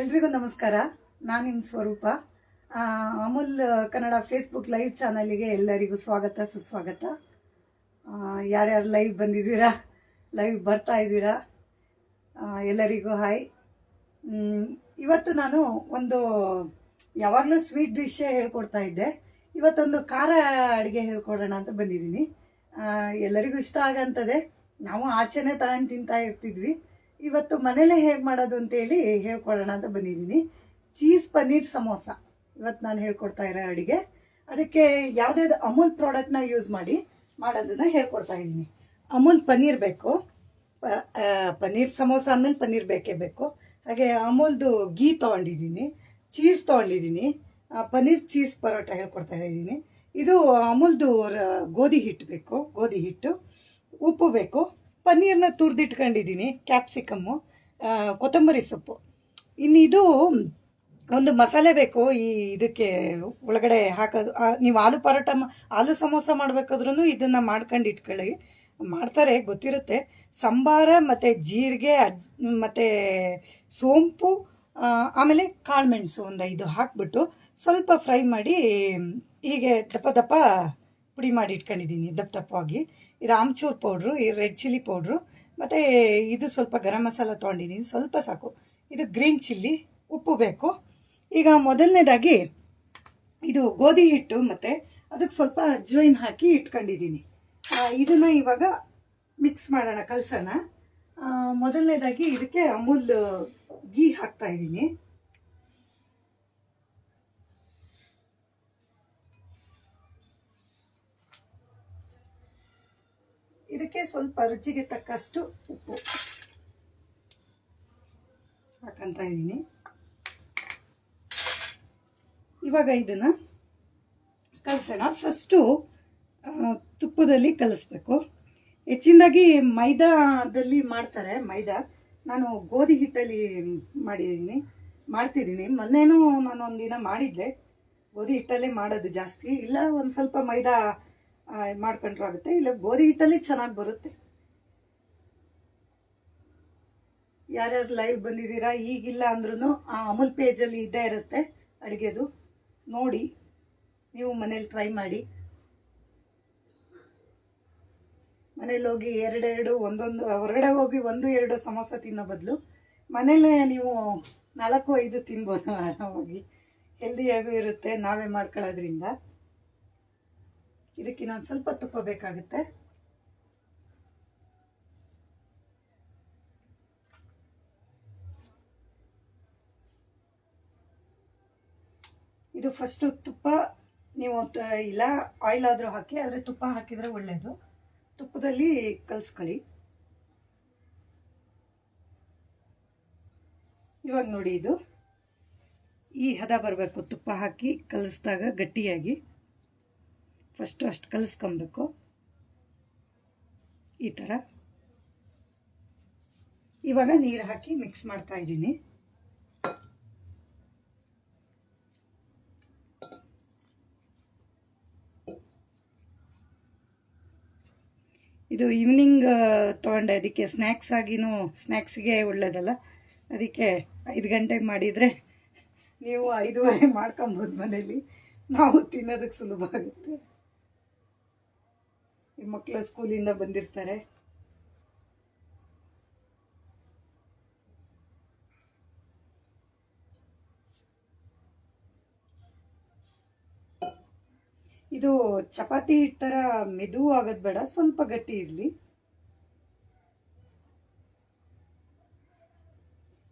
ಎಲ್ರಿಗೂ ನಮಸ್ಕಾರ. ನಾನು ನಿಮ್ಮ ಸ್ವರೂಪ. ಅಮೂಲ್ ಕನ್ನಡ ಫೇಸ್ಬುಕ್ ಲೈವ್ ಚಾನಲ್ಗೆ ಎಲ್ಲರಿಗೂ ಸ್ವಾಗತ ಸುಸ್ವಾಗತ. ಯಾರ್ಯಾರು ಲೈವ್ ಬಂದಿದ್ದೀರಾ, ಲೈವ್ ಬರ್ತಾ ಇದ್ದೀರಾ, ಎಲ್ಲರಿಗೂ ಹಾಯ್. ಇವತ್ತು ನಾನು ಒಂದು ಯಾವಾಗಲೂ ಸ್ವೀಟ್ ಡಿಶ್ಶೇ ಹೇಳ್ಕೊಡ್ತಾ ಇದ್ದೆ. ಇವತ್ತೊಂದು ಖಾರ ಅಡುಗೆ ಹೇಳ್ಕೊಡೋಣ ಅಂತ ಬಂದಿದ್ದೀನಿ. ಎಲ್ಲರಿಗೂ ಇಷ್ಟ ಆಗಂತದೆ. ನಾವು ಆಚೆನೇ ತಗೊಂಡು ತಿಂತಾ ಇರ್ತಿದ್ವಿ. ಇವತ್ತು ಮನೇಲೇ ಹೇಗೆ ಮಾಡೋದು ಅಂತೇಳಿ ಹೇಳ್ಕೊಡೋಣ ಅಂತ ಬಂದಿದ್ದೀನಿ. ಚೀಸ್ ಪನ್ನೀರ್ ಸಮೋಸ ಇವತ್ತು ನಾನು ಹೇಳ್ಕೊಡ್ತಾ ಇರೋ ಅಡುಗೆ. ಅದಕ್ಕೆ ಯಾವುದ್ಯಾವ್ದು ಅಮೂಲ್ ಪ್ರಾಡಕ್ಟ್ನ ಯೂಸ್ ಮಾಡಿ ಮಾಡೋದನ್ನ ಹೇಳ್ಕೊಡ್ತಾ ಇದ್ದೀನಿ. ಅಮೂಲ್ ಪನ್ನೀರ್ ಬೇಕು. ಪನ್ನೀರ್ ಸಮೋಸ ಅಂದಮೇಲೆ ಪನ್ನೀರ್ ಬೇಕೇ ಬೇಕು. ಹಾಗೆ ಅಮೂಲ್ದು ಗೀ ತೊಗೊಂಡಿದ್ದೀನಿ, ಚೀಸ್ ತೊಗೊಂಡಿದ್ದೀನಿ, ಪನ್ನೀರ್ ಚೀಸ್ ಪರೋಟ ಹೇಳ್ಕೊಡ್ತಾ ಇದ್ದೀನಿ. ಇದು ಅಮೂಲ್ದು ಗೋಧಿ ಹಿಟ್ಟು ಬೇಕು, ಗೋಧಿ ಹಿಟ್ಟು, ಉಪ್ಪು ಬೇಕು, ಪನ್ನೀರ್ನ ತುರಿದಿಟ್ಕೊಂಡಿದ್ದೀನಿ, ಕ್ಯಾಪ್ಸಿಕಮ್ಮು, ಕೊತ್ತಂಬರಿ ಸೊಪ್ಪು. ಇನ್ನು ಇದು ಒಂದು ಮಸಾಲೆ ಬೇಕು. ಇದಕ್ಕೆ ಒಳಗಡೆ ಹಾಕೋದು, ನೀವು ಆಲೂ ಪರೋಟ ಆಲೂ ಸಮೋಸ ಮಾಡಬೇಕಾದ್ರೂ ಇದನ್ನು ಮಾಡ್ಕೊಂಡು ಇಟ್ಕೊಳ್ಳಿ. ಮಾಡ್ತಾರೆ, ಗೊತ್ತಿರುತ್ತೆ. ಸಂಬಾರ ಮತ್ತು ಜೀರಿಗೆ ಮತ್ತು ಸೋಂಪು, ಆಮೇಲೆ ಕಾಳುಮೆಣಸು ಒಂದು 5 ಹಾಕ್ಬಿಟ್ಟು ಸ್ವಲ್ಪ ಫ್ರೈ ಮಾಡಿ ಹೀಗೆ ದಪ್ಪ ದಪ್ಪ ಪುಡಿ ಮಾಡಿ ಇಟ್ಕೊಂಡಿದ್ದೀನಿ, ದಪ್ಪ ದಪ್ಪವಾಗಿ. ಇದು ಆಮ್ಚೂರ್ ಪೌಡ್ರು, ಈ ರೆಡ್ ಚಿಲ್ಲಿ ಪೌಡ್ರು, ಮತ್ತು ಇದು ಸ್ವಲ್ಪ ಗರಂ ಮಸಾಲ ತೊಗೊಂಡಿದ್ದೀನಿ, ಸ್ವಲ್ಪ ಸಾಕು. ಇದು ಗ್ರೀನ್ ಚಿಲ್ಲಿ, ಉಪ್ಪು ಬೇಕು. ಈಗ ಮೊದಲನೇದಾಗಿ ಇದು ಗೋಧಿ ಹಿಟ್ಟು ಮತ್ತು ಅದಕ್ಕೆ ಸ್ವಲ್ಪ ಅಜ್ವೈನ್ ಹಾಕಿ ಇಟ್ಕೊಂಡಿದ್ದೀನಿ. ಇದನ್ನು ಇವಾಗ ಮಿಕ್ಸ್ ಮಾಡೋಣ, ಕಲಸೋಣ. ಮೊದಲನೇದಾಗಿ ಇದಕ್ಕೆ ಅಮೂಲ್ ಗೀ ಹಾಕ್ತಾ ಇದ್ದೀನಿ. ಇದಕ್ಕೆ ಸ್ವಲ್ಪ ರುಚಿಗೆ ತಕ್ಕಷ್ಟು ಉಪ್ಪು ಹಾಕಂತ ಇದ್ದೀನಿ. ಇವಾಗ ಇದನ್ನು ಕಲಸೋಣ. ಫಸ್ಟು ತುಪ್ಪದಲ್ಲಿ ಕಲಿಸ್ಬೇಕು. ಹೆಚ್ಚಿನದಾಗಿ ಮೈದಾದಲ್ಲಿ ಮಾಡ್ತಾರೆ, ಮೈದಾ. ನಾನು ಗೋಧಿ ಹಿಟ್ಟಲ್ಲಿ ಮಾಡ್ತಿದ್ದೀನಿ. ಮೊನ್ನೆನೂ ನಾನು ಒಂದಿನ ಮಾಡಿದ್ದೆ, ಗೋಧಿ ಹಿಟ್ಟಲ್ಲೇ ಮಾಡೋದು ಜಾಸ್ತಿ. ಇಲ್ಲ ಒಂದು ಸ್ವಲ್ಪ ಮೈದಾ ಮಾಡ್ಕೊಂಡ್ರೂ ಆಗುತ್ತೆ, ಇಲ್ಲ ಗೋಧಿ ಹಿಟ್ಟಲ್ಲಿ ಚೆನ್ನಾಗಿ ಬರುತ್ತೆ. ಯಾರ್ಯಾರು ಲೈವ್ ಬಂದಿದ್ದೀರಾ, ಈಗಿಲ್ಲ ಅಂದ್ರೂ ಆ ಅಮೂಲ್ ಪೇಜಲ್ಲಿ ಇದ್ದೇ ಇರುತ್ತೆ ಅಡುಗೆದು, ನೋಡಿ ನೀವು ಮನೇಲಿ ಟ್ರೈ ಮಾಡಿ. ಮನೇಲಿ ಹೋಗಿ ಒಂದೊಂದು ಹೊರಗಡೆ ಹೋಗಿ 1-2 ಸಮೋಸ ತಿನ್ನೋ ಬದಲು ಮನೇಲೇ ನೀವು 4-5 ತಿನ್ಬೋದು ಆರಾಮಾಗಿ. ಹೆಲ್ದಿಯಾಗೂ ಇರುತ್ತೆ ನಾವೇ ಮಾಡ್ಕೊಳ್ಳೋದ್ರಿಂದ. ಇದಕ್ಕೆ ಇನ್ನೊಂದು ಸ್ವಲ್ಪ ತುಪ್ಪ ಬೇಕಾಗುತ್ತೆ. ಇದು ಫಸ್ಟು ತುಪ್ಪ, ನೀವು ಇಲ್ಲ ಆಯಿಲ್ ಆದರೂ ಹಾಕಿ, ಆದರೆ ತುಪ್ಪ ಹಾಕಿದರೆ ಒಳ್ಳೆಯದು. ತುಪ್ಪದಲ್ಲಿ ಕಲಿಸ್ಕೊಳ್ಳಿ. ಇವಾಗ ನೋಡಿ, ಇದು ಈ ಹದ ಬರಬೇಕು. ತುಪ್ಪ ಹಾಕಿ ಕಲಿಸಿದಾಗ ಗಟ್ಟಿಯಾಗಿ ಫಸ್ಟು ಅಷ್ಟು ಕಲಿಸ್ಕೊಬೇಕು, ಈ ಥರ. ಇವಾಗ ನೀರು ಹಾಕಿ ಮಿಕ್ಸ್ ಮಾಡ್ತಾ ಇದ್ದೀನಿ. ಇದು ಈವ್ನಿಂಗ್ ತೊಗೊಂಡೆ, ಅದಕ್ಕೆ ಸ್ನ್ಯಾಕ್ಸಿಗೆ ಒಳ್ಳೆಯದಲ್ಲ. ಅದಕ್ಕೆ 5 ಗಂಟೆಗೆ ಮಾಡಿದರೆ ನೀವು 5:30 ಮಾಡ್ಕೊಬೋದು ಮನೇಲಿ. ನಾವು ತಿನ್ನೋದಕ್ಕೆ ಸುಲಭ ಆಗುತ್ತೆ. ಈ ಮಕ್ಕಳು ಸ್ಕೂಲಿಂದ ಬಂದಿರ್ತಾರೆ. ಇದು ಚಪಾತಿ ಥರ ಮೆದು ಆಗೋದು ಬೇಡ, ಸ್ವಲ್ಪ ಗಟ್ಟಿ ಇರಲಿ.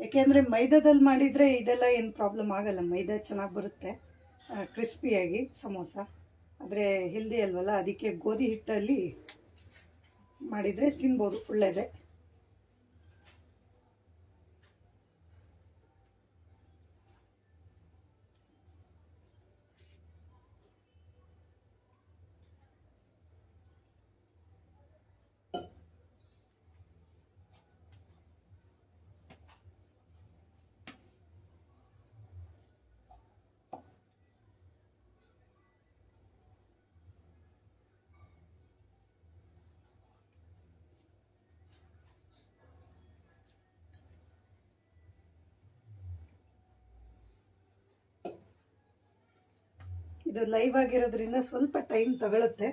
ಯಾಕೆಂದರೆ ಮೈದಾದಲ್ಲಿ ಮಾಡಿದರೆ ಇದೆಲ್ಲ ಏನು ಪ್ರಾಬ್ಲಮ್ ಆಗಲ್ಲ, ಮೈದಾ ಚೆನ್ನಾಗಿ ಬರುತ್ತೆ ಕ್ರಿಸ್ಪಿಯಾಗಿ ಸಮೋಸ. ಆದರೆ ಹೆಲ್ದಿ ಅಲ್ವಲ್ಲ, ಅದಕ್ಕೆ ಗೋಧಿ ಹಿಟ್ಟಲ್ಲಿ ಮಾಡಿದರೆ ತಿನ್ಬೋದು, ಒಳ್ಳೆಯದೇ. ಇದು ಲೈವ್ ಆಗಿರೋದ್ರಿಂದ ಸ್ವಲ್ಪ ಟೈಮ್ ತಗೊಳುತ್ತೆ,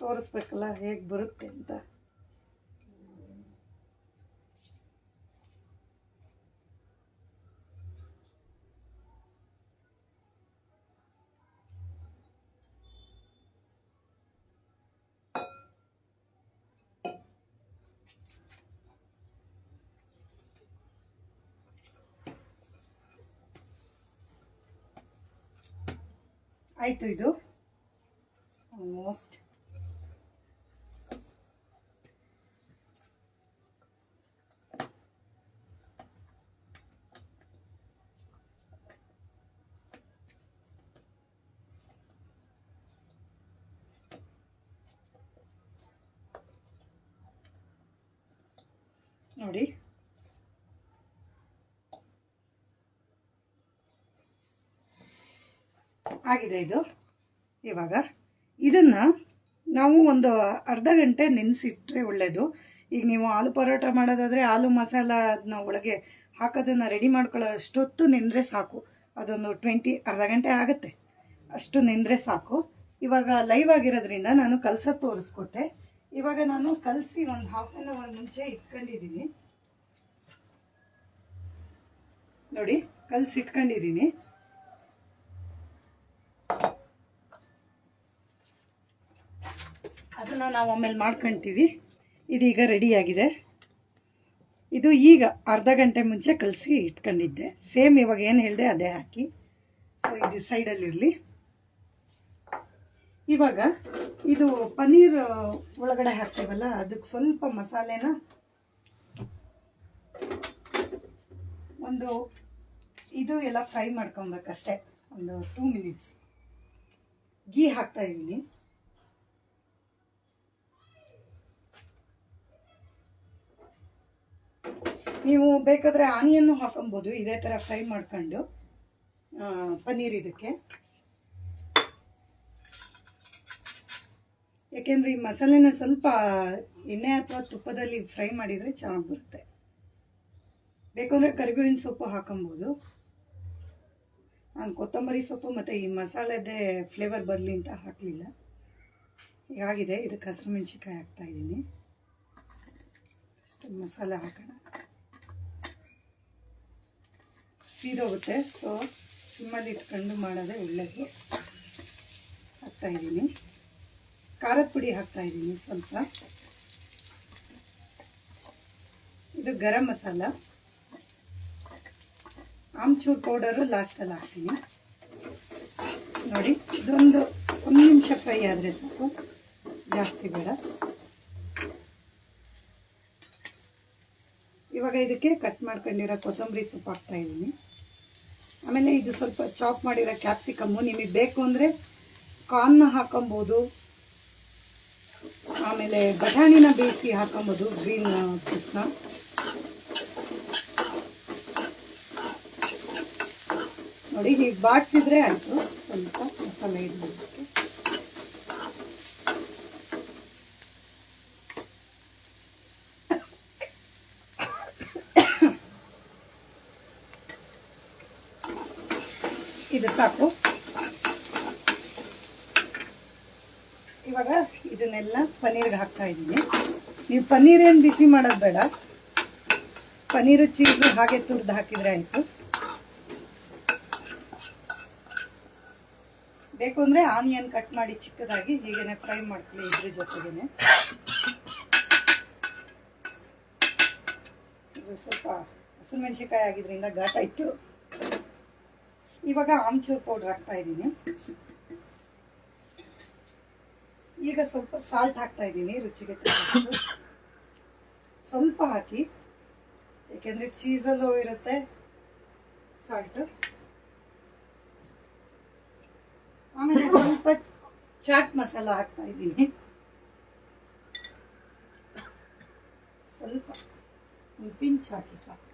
ತೋರಿಸ್ಬೇಕಲ್ಲ ಹೇಗೆ ಬರುತ್ತೆ ಅಂತ. ಆಯಿತು, ಇದು ಆಲ್ಮೋಸ್ಟ್. ನೋಡಿ, ಆಗಿದೆ ಇದು. ಇವಾಗ ಇದನ್ನು ನಾವು ಒಂದು ಅರ್ಧ ಗಂಟೆ ನೆನೆಸಿಟ್ರೆ ಒಳ್ಳೆಯದು. ಈಗ ನೀವು ಆಲೂ ಪರೋಟ ಮಾಡೋದಾದರೆ ಆಲೂ ಮಸಾಲ ಅದನ್ನ ಒಳಗೆ ಹಾಕೋದನ್ನು ರೆಡಿ ಮಾಡ್ಕೊಳ್ಳೋ ಅಷ್ಟೊತ್ತು ನೆಂದರೆ ಸಾಕು. ಅದೊಂದು ಅರ್ಧ ಗಂಟೆ ಆಗುತ್ತೆ, ಅಷ್ಟು ನೆಂದರೆ ಸಾಕು. ಇವಾಗ ಲೈವ್ ಆಗಿರೋದ್ರಿಂದ ನಾನು ಕಲಸೋದು ತೋರಿಸ್ಕೊಟ್ಟೆ. ಇವಾಗ ನಾನು ಕಲಸಿ ಒಂದು ಹಾಫ್ ಆನ್ ಅವರ್ ಮುಂಚೆ ಇಟ್ಕೊಂಡಿದ್ದೀನಿ. ನೋಡಿ, ಕಲಸಿ ಇಟ್ಕೊಂಡಿದ್ದೀನಿ. ಅದನ್ನು ನಾವು ಆಮೇಲೆ ಮಾಡ್ಕೊಳ್ತೀವಿ. ಇದೀಗ ರೆಡಿಯಾಗಿದೆ. ಇದು ಈಗ ಅರ್ಧ ಗಂಟೆ ಮುಂಚೆ ಕಲಸಿ ಇಟ್ಕೊಂಡಿದ್ದೆ. ಸೇಮ್ ಇವಾಗ ಏನು ಹೇಳಿದೆ ಅದೇ ಹಾಕಿ. ಸೊ ಇದು ಸೈಡಲ್ಲಿರಲಿ. ಇವಾಗ ಇದು ಪನ್ನೀರ್ ಒಳಗಡೆ ಹಾಕ್ತೀವಲ್ಲ, ಅದಕ್ಕೆ ಸ್ವಲ್ಪ ಮಸಾಲೆನ ಇದು ಎಲ್ಲ ಫ್ರೈ ಮಾಡ್ಕೊಬೇಕಷ್ಟೆ. ಒಂದು 2 ಮಿನಿಟ್ಸ್ ಗೀ ಹಾಕ್ತಾ ಇದ್ದೀನಿ. ನೀವು ಬೇಕಾದರೆ ಆನಿಯನ್ನು ಹಾಕೊಬೋದು, ಇದೇ ಥರ ಫ್ರೈ ಮಾಡ್ಕೊಂಡು ಪನ್ನೀರ್ ಇದಕ್ಕೆ. ಯಾಕೆಂದರೆ ಈ ಮಸಾಲೆನ ಸ್ವಲ್ಪ ಎಣ್ಣೆ ಅಥವಾ ತುಪ್ಪದಲ್ಲಿ ಫ್ರೈ ಮಾಡಿದರೆ ಚೆನ್ನಾಗಿ ಬರುತ್ತೆ. ಬೇಕಂದರೆ ಕರಿಬೇವಿನ ಸೊಪ್ಪು ಹಾಕೊಬೋದು. ನಾನು ಕೊತ್ತಂಬರಿ ಸೊಪ್ಪು ಮತ್ತು ಈ ಮಸಾಲೆದೇ ಫ್ಲೇವರ್ ಬರಲಿ ಅಂತ ಹಾಕಲಿಲ್ಲ. ಹೀಗಾಗಿದೆ. ಇದಕ್ಕೆ ಹಸಿರು ಮೆಣಸಿನ್ಕಾಯಿ ಹಾಕ್ತಾಯಿದ್ದೀನಿ. ಅಷ್ಟು ಮಸಾಲೆ ಹಾಕೋಣ, ಸೀದೋಗುತ್ತೆ. ಸೊ ಸಿಮ್ಮಲ್ಲಿ ಇಟ್ಕೊಂಡು ಮಾಡೋದೇ ಒಳ್ಳೆಯದು. ಹಾಕ್ತಾಯಿದ್ದೀನಿ. ಖಾರದ ಪುಡಿ ಹಾಕ್ತಾಯಿದ್ದೀನಿ ಸ್ವಲ್ಪ. ಇದು ಗರಂ ಮಸಾಲ, ಆಮ್ಚೂರ್ ಪೌಡರು ಲಾಸ್ಟಲ್ಲಿ ಹಾಕ್ತೀನಿ. ನೋಡಿ, ಇದೊಂದು 1 ನಿಮಿಷ ಫ್ರೈ ಆದರೆ ಸಾಕು, ಜಾಸ್ತಿ ಬೇಡ. ಇವಾಗ ಇದಕ್ಕೆ ಕಟ್ ಮಾಡ್ಕೊಂಡಿರೋ ಕೊತ್ತಂಬರಿ ಸೊಪ್ಪು ಹಾಕ್ತಾಯಿದ್ದೀನಿ. ಆಮೇಲೆ ಇದು ಸ್ವಲ್ಪ ಚಾಪ್ ಮಾಡಿರೋ ಕ್ಯಾಪ್ಸಿಕಮ್ಮು. ನಿಮಗೆ ಬೇಕು ಅಂದರೆ ಕಾರ್ನ ಹಾಕೊಬೋದು, ಆಮೇಲೆ ಬಟಾಣಿನ ಬೇಯಿಸಿ ಹಾಕೊಬೋದು, ಗ್ರೀನ್ ಪೀಸ್ನ. ನೋಡಿ, ಹೀಗೆ ಬಾಡಿಸಿದ್ರೆ ಆಯಿತು. ಸ್ವಲ್ಪ ಮಸಾಲೆ ಇಡೋದಕ್ಕೆ ಇದು ಸಾಕು. ಇವಾಗ ಇದನ್ನೆಲ್ಲ ಪನ್ನೀರ್ಗೆ ಹಾಕ್ತಾ ಇದ್ದೀನಿ. ನೀವು ಪನ್ನೀರೇನು ಬಿಸಿ ಮಾಡೋದು ಬೇಡ, ಪನ್ನೀರು ಚೀಸು ಹಾಗೆ ತುರಿದು ಹಾಕಿದರೆ ಆಯಿತು. ಬೇಕು ಅಂದರೆ ಆನಿಯನ್ ಕಟ್ ಮಾಡಿ ಚಿಕ್ಕದಾಗಿ ಹೀಗೇನೆ ಫ್ರೈ ಮಾಡ್ಕೊಳ್ಳಿ ಇದ್ರ ಜೊತೆಗೇನೆ. ಇದು ಸ್ವಲ್ಪ ಹಸಿಮೆಣಸಿನ್ಕಾಯಿ ಆಗಿದ್ರಿಂದ ಘಾಟಾಯಿತು. ಇವಾಗ ಆಮ್ಚೂರ್ ಪೌಡ್ರ್ ಹಾಕ್ತಾ ಇದ್ದೀನಿ. ಈಗ ಸ್ವಲ್ಪ ಸಾಲ್ಟ್ ಹಾಕ್ತಾ ಇದ್ದೀನಿ, ರುಚಿಗೆ ತಕ್ಕಷ್ಟು ಸ್ವಲ್ಪ ಹಾಕಿ, ಏಕೆಂದರೆ ಚೀಸಲ್ಲೂ ಇರುತ್ತೆ ಸಾಲ್ಟು. ಆಮೇಲೆ ಸ್ವಲ್ಪ ಚಾಟ್ ಮಸಾಲ ಹಾಕ್ತಾ ಇದ್ದೀನಿ, ಸ್ವಲ್ಪ ಒಂದು ಪಿಂಚ್ ಹಾಕಿ ಸಾಕು.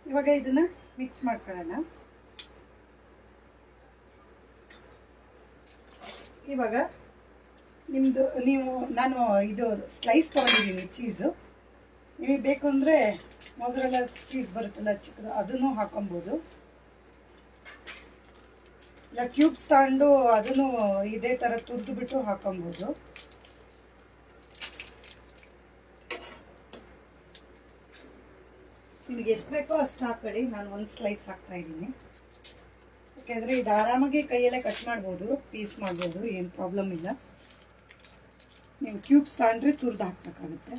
ಇವಾಗ ಇದನ್ನ ಮಿಕ್ಸ್ ಮಾಡ್ಕೊಳ್ಳೋಣ. ಇವಾಗ ನಾನು ಇದು ಸ್ಲೈಸ್ ತೊಗೊಂಡಿದ್ದೀನಿ ಚೀಸು. ನಿಮಗೆ ಬೇಕು ಅಂದರೆ ಮೊಸರೆಲ್ಲ ಚೀಸ್ ಬರುತ್ತಲ್ಲ ಚಿಕ್ಕದು, ಅದನ್ನು ಹಾಕೊಬೋದು. ಇಲ್ಲ ಕ್ಯೂಬ್ಸ್ ತಗೊಂಡು ಅದನ್ನು ಇದೇ ಥರ ತುರ್ದು ಬಿಟ್ಟು ಹಾಕೊಬೋದು. ನಿಮಗೆ ಎಷ್ಟು ಬೇಕೋ ಅಷ್ಟು ಹಾಕೊಳ್ಳಿ. ನಾನು ಒಂದು ಸ್ಲೈಸ್ ಹಾಕ್ತಾ ಇದ್ದೀನಿ, ಯಾಕೆಂದರೆ ಇದು ಆರಾಮಾಗಿ ಕೈಯಲ್ಲೇ ಕಟ್ ಮಾಡ್ಬೋದು, ಪೀಸ್ ಮಾಡ್ಬೋದು, ಏನು ಪ್ರಾಬ್ಲಮ್ ಇಲ್ಲ. ನೀವು ಕ್ಯೂಬ್ಸ್ ತಗೊಂಡ್ರೆ ತುರ್ದು ಹಾಕ್ಬೇಕಾಗುತ್ತೆ.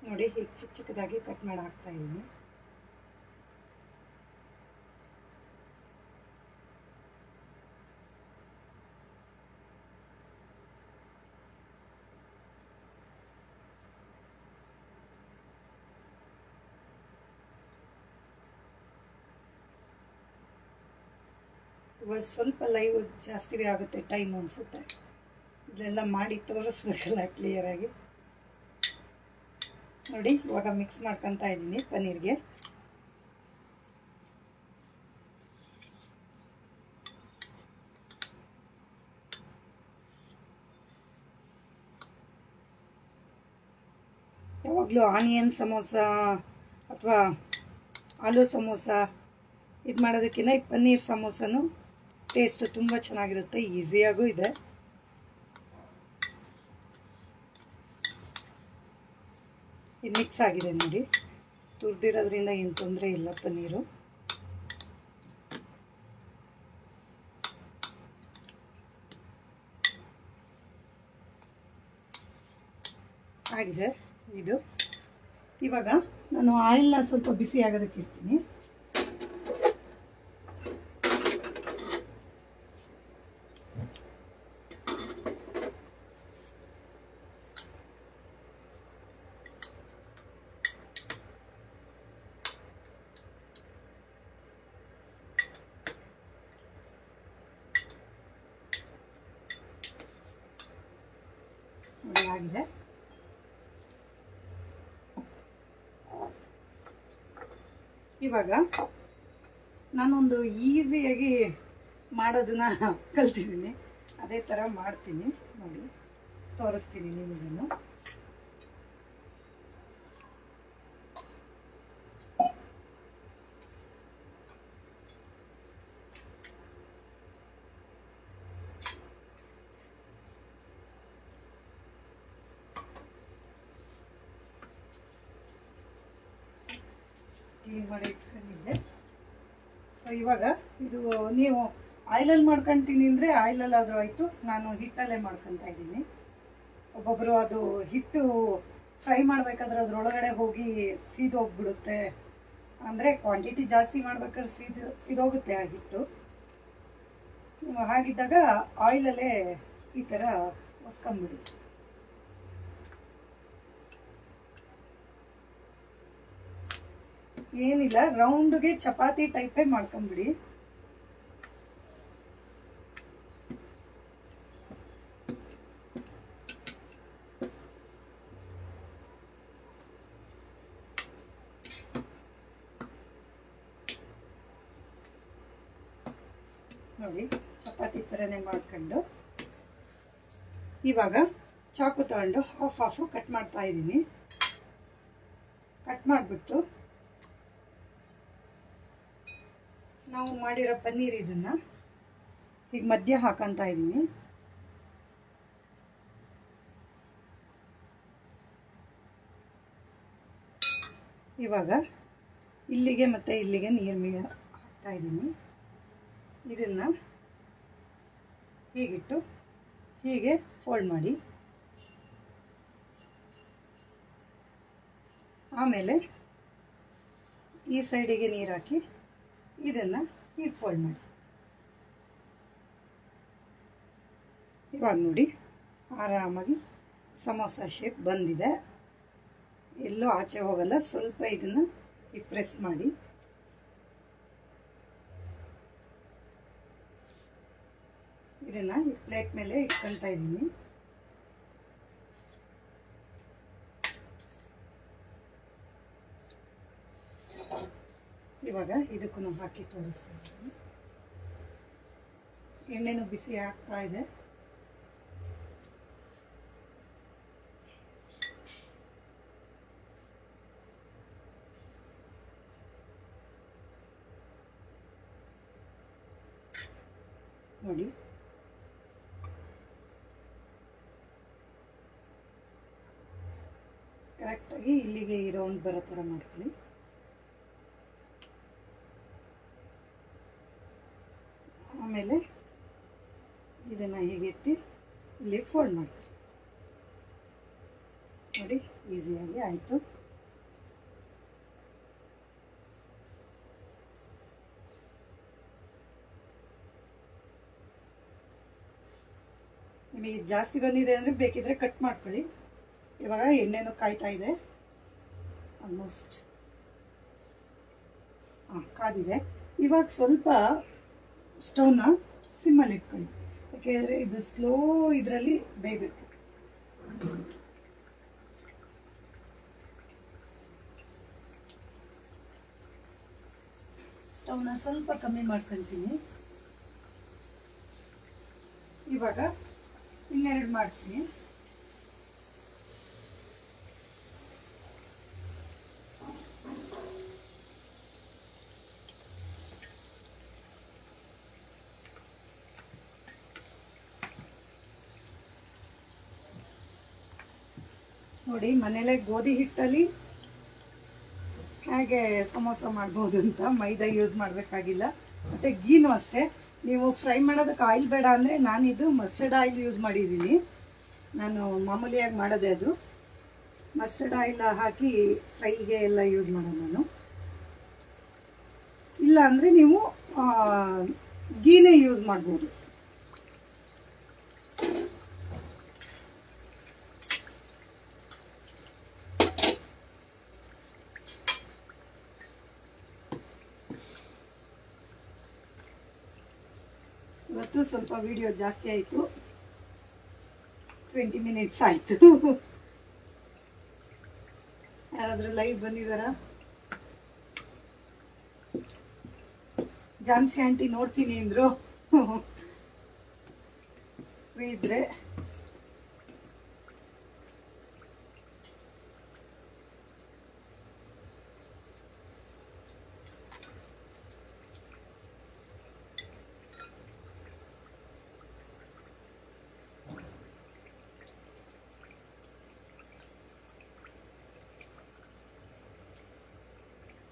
ನೋಡಿ ಹೀಗೆ ಚಿಕ್ಕ ಚಿಕ್ಕದಾಗಿ ಕಟ್ ಮಾಡಿ ಹಾಕ್ತಾ ಇದ್ದೀನಿ. ಇವಾಗ ಸ್ವಲ್ಪ ಲೈವ್ ಜಾಸ್ತಿವೇ ಆಗುತ್ತೆ, ಟೈಮ್ ಅನಿಸುತ್ತೆ. ಇದೆಲ್ಲ ಮಾಡಿ ತೋರಿಸ್ಬೇಕಲ್ಲ ಕ್ಲಿಯರಾಗಿ. ನೋಡಿ ಇವಾಗ ಮಿಕ್ಸ್ ಮಾಡ್ಕೊತಾ ಇದ್ದೀನಿ ಪನ್ನೀರ್ಗೆ. ಯಾವಾಗಲೂ ಆನಿಯನ್ ಸಮೋಸ ಅಥವಾ ಆಲೂ ಸಮೋಸ ಇದು ಮಾಡೋದಕ್ಕಿಂತ ಈ ಪನ್ನೀರ್ ಸಮೋಸನು ಟೇಸ್ಟು ತುಂಬ ಚೆನ್ನಾಗಿರುತ್ತೆ, ಈಸಿಯಾಗೂ ಇದೆ. ಇದು ಮಿಕ್ಸ್ ಆಗಿದೆ ನೋಡಿ, ತುರ್ದಿರೋದ್ರಿಂದ ಏನು ತೊಂದರೆ ಇಲ್ಲ. ಪನ್ನೀರು ಆಗಿದೆ ಇದು. ಇವಾಗ ನಾನು ಆಯಿಲ್ನ ಸ್ವಲ್ಪ ಬಿಸಿ ಆಗೋದಕ್ಕೆ ಇಡ್ತೀನಿ. ಆಗಿದೆ. ಇವಾಗ ನಾನೊಂದು ಈಸಿಯಾಗಿ ಮಾಡೋದನ್ನ ಕಲ್ತಿದ್ದೀನಿ, ಅದೇ ಥರ ಮಾಡ್ತೀನಿ ನೋಡಿ, ತೋರಿಸ್ತೀನಿ ನಿಮಗನ್ನು. ಕ್ಲೀನ್ ಮಾಡಿ ಇಟ್ಕೊಂಡಿದ್ದೆ. ಸೊ ಇವಾಗ ಇದು ನೀವು ಆಯಿಲಲ್ಲಿ ಮಾಡ್ಕೊಳ್ತೀನಿ ಅಂದರೆ ಆಯಿಲಲ್ಲಾದರೂ ಆಯಿತು, ನಾನು ಹಿಟ್ಟಲ್ಲೇ ಮಾಡ್ಕೊತಾ ಇದ್ದೀನಿ. ಒಬ್ಬೊಬ್ಬರು ಅದು ಹಿಟ್ಟು ಫ್ರೈ ಮಾಡಬೇಕಾದ್ರೆ ಅದರೊಳಗಡೆ ಹೋಗಿ ಸೀದೋಗ್ಬಿಡುತ್ತೆ, ಅಂದರೆ ಕ್ವಾಂಟಿಟಿ ಜಾಸ್ತಿ ಮಾಡ್ಬೇಕಾದ್ರೆ ಸೀದೋಗುತ್ತೆ ಆ ಹಿಟ್ಟು. ಹಾಗಿದ್ದಾಗ ಆಯಿಲಲ್ಲೇ ಈ ಥರ ಒಸ್ಕೊಂಬಿಡಿ. ಏನಿಲ್ಲ, ರೌಂಡ್ಗೆ ಚಪಾತಿ ಟೈಪೇ ಮಾಡ್ಕೊಂಬಿಡಿ. ನೋಡಿ ಚಪಾತಿ ಥರನೇ ಮಾಡ್ಕೊಂಡು ಇವಾಗ ಚಾಕು ತಗೊಂಡು ಹಾಫ್ ಕಟ್ ಮಾಡ್ತಾ ಇದ್ದೀನಿ. ಕಟ್ ಮಾಡಿಬಿಟ್ಟು ನಾವು ಮಾಡಿರೋ ಪನ್ನೀರ್ ಇದನ್ನ ಈಗ ಮಧ್ಯ ಹಾಕಂತ ಇದ್ದೀನಿ. ಇವಾಗ ಇಲ್ಲಿಗೆ ಮತ್ತು ಇಲ್ಲಿಗೆ ನೀರು ಹಾಕ್ತಾ ಇದ್ದೀನಿ. ಇದನ್ನು ಹೀಗಿಟ್ಟು ಹೀಗೆ ಫೋಲ್ಡ್ ಮಾಡಿ, ಆಮೇಲೆ ಈ ಸೈಡಿಗೆ ನೀರು ಹಾಕಿ ಇದನ್ನು ಹೀಗೆ ಫೋಲ್ಡ್ ಮಾಡಿ. ಇವಾಗ ನೋಡಿ ಆರಾಮಾಗಿ ಸಮೋಸ ಶೇಪ್ ಬಂದಿದೆ, ಎಲ್ಲೂ ಆಚೆ ಹೋಗಲ್ಲ. ಸ್ವಲ್ಪ ಇದನ್ನು ಈಗ ಪ್ರೆಸ್ ಮಾಡಿ ಇದನ್ನು ಈ ಪ್ಲೇಟ್ ಮೇಲೆ ಇಟ್ಕೊಳ್ತಾ ಇದ್ದೀನಿ. ಇವಾಗ ಇದಕ್ಕೂ ಹಾಕಿ ತೋರಿಸ್ತಾ ಇದ್ದೀನಿ. ಎಣ್ಣೆನೂ ಬಿಸಿ ಆಗ್ತಾ ಇದೆ. ನೋಡಿ. ಕರೆಕ್ಟಾಗಿ ಇಲ್ಲಿಗೆ ಈ ರೌಂಡ್ ಬರೋ ಥರ ಮಾಡ್ಕೊಳ್ಳಿ. ಆಮೇಲೆ ಇದನ್ನು ಹೀಗೆ ಎತ್ತಿ ಇಲ್ಲಿ ಫೋಲ್ಡ್ ಮಾಡ್ಕೊಳ್ಳಿ. ನೋಡಿ, ಈಸಿಯಾಗಿ ಆಯಿತು. ನಿಮಗೆ ಜಾಸ್ತಿ ಬಂದಿದೆ ಅಂದರೆ ಬೇಕಿದ್ರೆ ಕಟ್ ಮಾಡ್ಕೊಳ್ಳಿ. ಇವಾಗ ಎಣ್ಣೆನೂ ಕಾಯ್ತಾ ಇದೆ, ಆಲ್ಮೋಸ್ಟ್ ಕಾದಿದೆ. ಇವಾಗ ಸ್ವಲ್ಪ ಸ್ಟವ್ನ ಸಿಮ್ಮಲ್ಲಿ ಇಟ್ಕೊಳ್ಳಿ, ಯಾಕೆಂದರೆ ಇದು ಸ್ಲೋ ಇದರಲ್ಲಿ ಬೇಯಬೇಕು. ಸ್ಟವ್ನ ಸ್ವಲ್ಪ ಕಮ್ಮಿ ಮಾಡ್ಕೊಳ್ತೀನಿ. ಇವಾಗ ಇನ್ನೆರಡು ಮಾಡ್ತೀನಿ. ನೋಡಿ, ಮನೇಲೆ ಗೋಧಿ ಹಿಟ್ಟಲ್ಲಿ ಹೇಗೆ ಸಮೋಸ ಮಾಡ್ಬೋದು ಅಂತ, ಮೈದಾ ಯೂಸ್ ಮಾಡಬೇಕಾಗಿಲ್ಲ. ಮತ್ತು ಗೀನು ಅಷ್ಟೇ. ನೀವು ಫ್ರೈ ಮಾಡೋದಕ್ಕೆ ಆಯಿಲ್ ಬೇಡ ಅಂದರೆ ನಾನಿದು ಮಸ್ಟರ್ಡ್ ಆಯಿಲ್ ಯೂಸ್ ಮಾಡಿದ್ದೀನಿ. ನಾನು ಮಾಮೂಲಿಯಾಗಿ ಮಾಡೋದೇ ಅದು. ಮಸ್ಟರ್ಡ್ ಆಯಿಲ್ ಹಾಕಿ ಫ್ರೈಗೆ ಎಲ್ಲ ಯೂಸ್ ಮಾಡೋದು ನಾನು. ಇಲ್ಲ ಅಂದರೆ ನೀವು ಗೀನೇ ಯೂಸ್ ಮಾಡ್ಬೋದು. ಇವತ್ತು ಸ್ವಲ್ಪ ವಿಡಿಯೋ ಜಾಸ್ತಿ ಆಯಿತು, 20 ಮಿನಿಟ್ಸ್ ಆಯಿತು. ಯಾರಾದರೂ ಲೈವ್ ಬಂದಿದ್ದಾರಾ? ಜಾನ್ಸಿ ಆಂಟಿ ನೋಡ್ತೀನಿ ಅಂದರು. ಫ್ರೀ ಇದ್ರೆ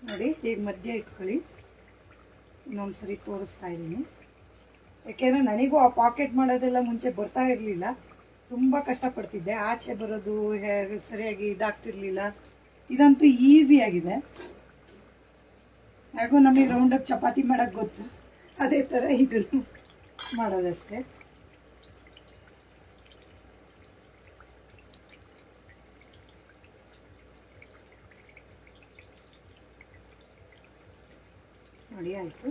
ನೋಡಿ, ಈಗ ಮಧ್ಯೆ ಇಟ್ಕೊಳ್ಳಿ. ಇನ್ನೊಂದ್ಸರಿ ತೋರಿಸ್ತಾ ಇದ್ದೀನಿ, ಯಾಕೆಂದರೆ ನನಗೂ ಆ ಪಾಕೆಟ್ ಮಾಡೋದೆಲ್ಲ ಮುಂಚೆ ಬರ್ತಾ ಇರಲಿಲ್ಲ. ತುಂಬ ಕಷ್ಟಪಡ್ತಿದ್ದೆ. ಆಚೆ ಬರೋದು ಸರಿಯಾಗಿ ಇದಾಗ್ತಿರ್ಲಿಲ್ಲ. ಇದಂತೂ ಈಸಿಯಾಗಿದೆ. ಹಾಗೂ ನಮಗೆ ರೌಂಡಪ್ ಚಪಾತಿ ಮಾಡೋಕ್ಕೆ ಗೊತ್ತು, ಅದೇ ಥರ ಇದನ್ನು ಮಾಡೋದಷ್ಟೇ. ನೋಡಿ, ಆಯಿತು.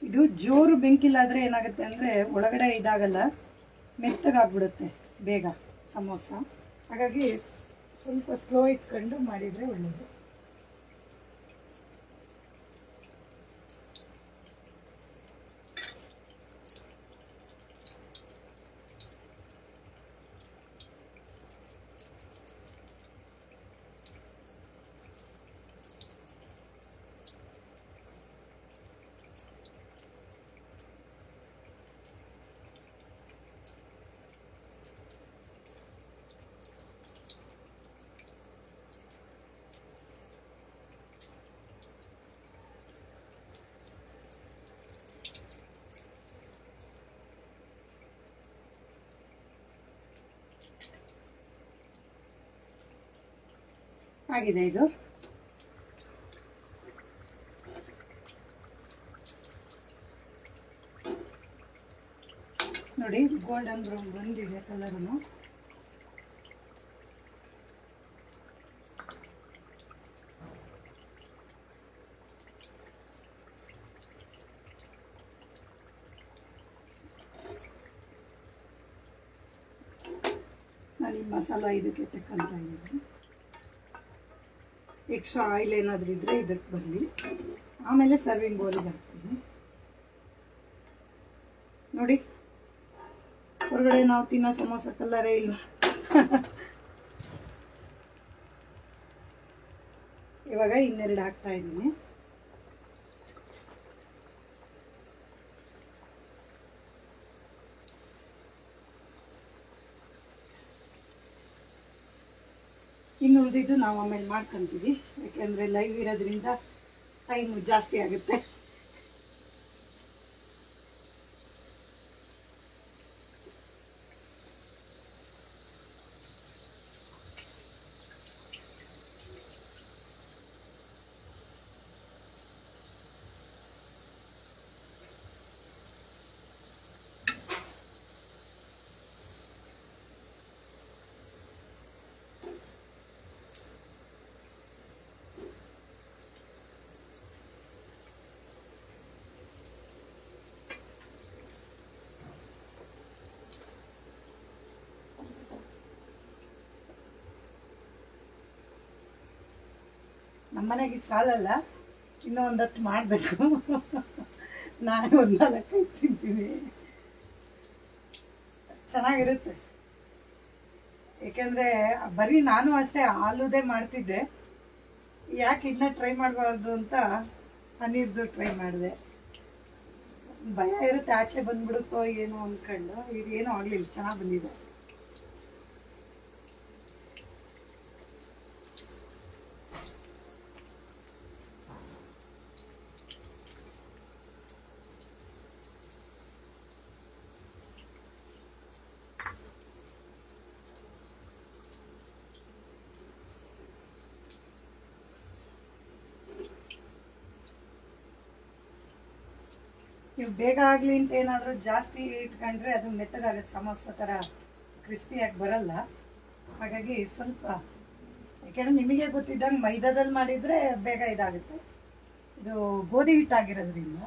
ಇದು ಜೋರು ಬೆಂಕಿಲಾದರೆ ಏನಾಗುತ್ತೆ ಅಂದರೆ ಒಳಗಡೆ ಇದಾಗಲ್ಲ, ಮೆತ್ತಗಾಗ್ಬಿಡುತ್ತೆ ಬೇಗ ಸಮೋಸ. ಹಾಗಾಗಿ ಸ್ವಲ್ಪ ಸ್ಲೋ ಇಟ್ಕೊಂಡು ಮಾಡಿದರೆ ಒಳ್ಳೆಯದು. ಆಗಿದೆ ಇದು. ನೋಡಿ, ಗೋಲ್ಡನ್ ಬ್ರೌನ್ ಬಂದಿದೆ ಕಲರನ್ನು. ನಾನು ಈ ಮಸಾಲ ಇದಕ್ಕೆ ತಕ್ಕಂತ ಇದ್ದೀನಿ. ಎಕ್ಸ್ಟ್ರಾ ಆಯಿಲ್ ಏನಾದರೂ ಇದ್ದರೆ ಇದಕ್ಕೆ ಬರಲಿ. ಆಮೇಲೆ ಸರ್ವಿಂಗ್ ಬೌಲಿಗೆ ಹಾಕ್ತೀನಿ. ನೋಡಿ, ಹೊರಗಡೆ ನಾವು ತಿನ್ನೋ ಸಮೋಸ ಕಲ್ಲರೇ ಇಲ್ಲ. ಇವಾಗ ಇನ್ನೆರಡು ಹಾಕ್ತಾ ಇದ್ದೀನಿ. ಇನ್ನು ಉಳಿದಿದ್ದು ನಾವು ಆಮೇಲೆ ಮಾಡ್ಕೊಂತೀವಿ, ಯಾಕೆಂದರೆ ಲೈವ್ ಇರೋದ್ರಿಂದ ಟೈಮು ಜಾಸ್ತಿ ಆಗುತ್ತೆ. ನಮ್ಮನೆಗೆ ಸಾಲಲ್ಲ, ಇನ್ನೂ ಒಂದು 10 ಮಾಡಬೇಕು. ನಾನು ಒಂದು 4-5 ತಿಂತೀನಿ. ಚೆನ್ನಾಗಿರುತ್ತೆ. ಏಕೆಂದರೆ ಬರೀ ನಾನು ಅಷ್ಟೇ ಆಲೂದೇ ಮಾಡ್ತಿದ್ದೆ, ಯಾಕೆ ಇದನ್ನ ಟ್ರೈ ಮಾಡಬಾರ್ದು ಅಂತ ಪನ್ನೀರ್ದು ಟ್ರೈ ಮಾಡಿದೆ. ಭಯ ಇರುತ್ತೆ ಆಚೆ ಬಂದ್ಬಿಡುತ್ತೋ ಏನೋ ಅಂದ್ಕೊಂಡು. ಇದೇನೂ ಆಗಲಿಲ್ಲ, ಚೆನ್ನಾಗಿ ಬಂದಿದೆ. ನೀವು ಬೇಗ ಆಗಲಿ ಅಂತ ಏನಾದರೂ ಜಾಸ್ತಿ ಇಟ್ಕೊಂಡ್ರೆ ಅದು ಮೆತ್ತಗಾಗುತ್ತೆ, ಸಮೋಸ ಥರ ಕ್ರಿಸ್ಪಿಯಾಗಿ ಬರಲ್ಲ. ಹಾಗಾಗಿ ಸ್ವಲ್ಪ, ಯಾಕೆಂದರೆ ನಿಮಗೆ ಗೊತ್ತಿದ್ದಂಗೆ ಮೈದಾದಲ್ಲಿ ಮಾಡಿದರೆ ಬೇಗ ಇದಾಗುತ್ತೆ. ಇದು ಗೋಧಿ ಹಿಟ್ಟಾಗಿರೋದ್ರಿಂದ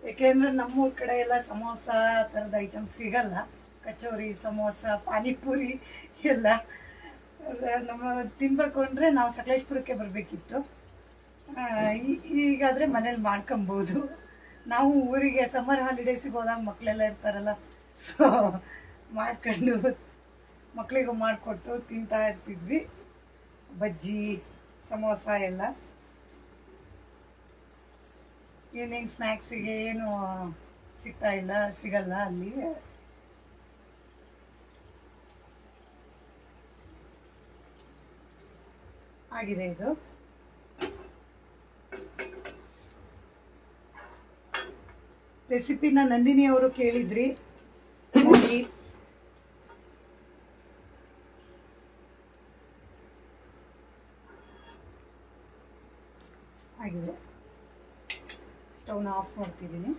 ಏಕೆಂದರೆ ನಮ್ಮೂರ ಕಡೆ ಎಲ್ಲ ಸಮೋಸ ಥರದ ಐಟಮ್ ಸಿಗಲ್ಲ. ಕಚೋರಿ, ಸಮೋಸ, ಪಾನಿಪುರಿ ಎಲ್ಲ ನಮ್ಮ ತಿನ್ಬೇಕು ಅಂದರೆ ನಾವು ಸಕಲೇಶ್ಪುರಕ್ಕೆ ಬರಬೇಕಿತ್ತು. ಈಗಾದರೆ ಮನೇಲಿ ಮಾಡ್ಕೊಬೋದು. ನಾವು ಊರಿಗೆ ಸಮ್ಮರ್ ಹಾಲಿಡೇಸಿಗೆ ಹೋದಾಗ ಮಕ್ಕಳೆಲ್ಲ ಇರ್ತಾರಲ್ಲ, ಸೊ ಮಾಡ್ಕೊಂಡು ಮಕ್ಕಳಿಗೂ ಮಾಡಿಕೊಟ್ಟು ತಿಂತಾ ಇರ್ತಿದ್ವಿ. ಬಜ್ಜಿ, ಸಮೋಸ ಎಲ್ಲ. ಈವ್ನಿಂಗ್ ಸ್ನ್ಯಾಕ್ಸಿಗೆ ಏನು ಸಿಗಲ್ಲ ಅಲ್ಲಿ. ಆಗಿದೆ ಇದು. ರೆಸಿಪಿನ ನಂದಿನಿ ಅವರು ಕೇಳಿದ್ರಿ, ನೋಡಿ. ಆಗಿದೆ. ಸ್ಟವ್ನ ಆಫ್ ಮಾಡ್ತಿದ್ದೀನಿ.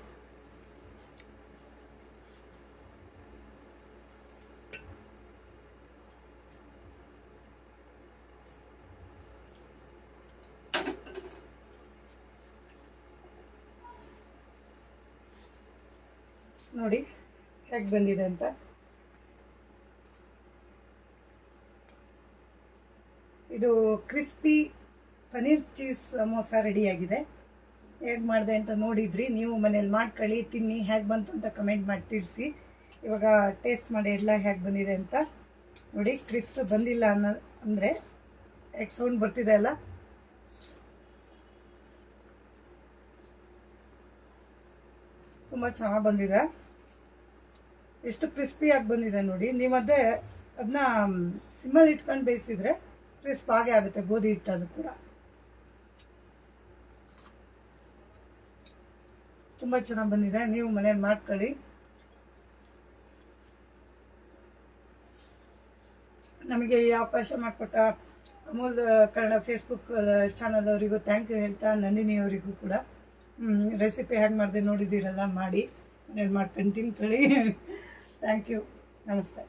ನೋಡಿ ಹೇಗೆ ಬಂದಿದೆ ಅಂತ. ಇದು ಕ್ರಿಸ್ಪಿ ಪನ್ನೀರ್ ಚೀಸ್ ಸಮೋಸ ರೆಡಿಯಾಗಿದೆ. ಹೇಗೆ ಮಾಡಿದೆ ಅಂತ ನೋಡಿದ್ರಿ. ನೀವು ಮನೇಲಿ ಮಾಡ್ಕೊಳ್ಳಿ, ತಿನ್ನಿ, ಹೇಗೆ ಬಂತು ಅಂತ ಕಮೆಂಟ್ ಮಾಡಿ ತಿಳಿಸಿ. ಇವಾಗ ಟೇಸ್ಟ್ ಮಾಡಿ ಎಲ್ಲ ಹೇಗೆ ಬಂದಿದೆ ಅಂತ ನೋಡಿ. ಕ್ರಿಸ್ಪ್ ಬಂದಿಲ್ಲ ಅಂದರೆ ಹೇಗೆ ಸೌಂಡ್ ಬರ್ತಿದೆ ಅಲ್ಲ, ತುಂಬ ಚೆನ್ನಾಗಿ ಬಂದಿದೆ. ಎಷ್ಟು ಕ್ರಿಸ್ಪಿಯಾಗಿ ಬಂದಿದೆ ನೋಡಿ. ನೀವು ಅದನ್ನ ಸಿಮ್ಮಲ್ಲಿ ಇಟ್ಕೊಂಡು ಬೇಯಿಸಿದ್ರೆ ಕ್ರಿಸ್ಪ್ ಆಗೇ ಆಗುತ್ತೆ, ಗೋಧಿ ಹಿಟ್ಟದು ಕೂಡ. ತುಂಬ ಚೆನ್ನಾಗಿ ಬಂದಿದೆ. ನೀವು ಮನೇಲಿ ಮಾಡ್ಕೊಳ್ಳಿ. ನಮಗೆ ಈ ಅವಕಾಶ ಮಾಡಿಕೊಟ್ಟ ಅಮೂಲ್ ಕನ್ನಡ ಫೇಸ್ಬುಕ್ ಚಾನಲ್ ಅವರಿಗೂ ಥ್ಯಾಂಕ್ ಯು ಹೇಳ್ತಾ, ನಂದಿನಿ ಅವರಿಗೂ ಕೂಡ. ರೆಸಿಪಿ ಹೇಗೆ ಮಾಡಿದೆ ನೋಡಿದ್ದೀರಲ್ಲ, ಮಾಡಿ ಮನೇಲಿ ಮಾಡ್ಕೊಂಡು ತಿನ್ಕೊಳ್ಳಿ. Thank you. ನಮಸ್ತೆ.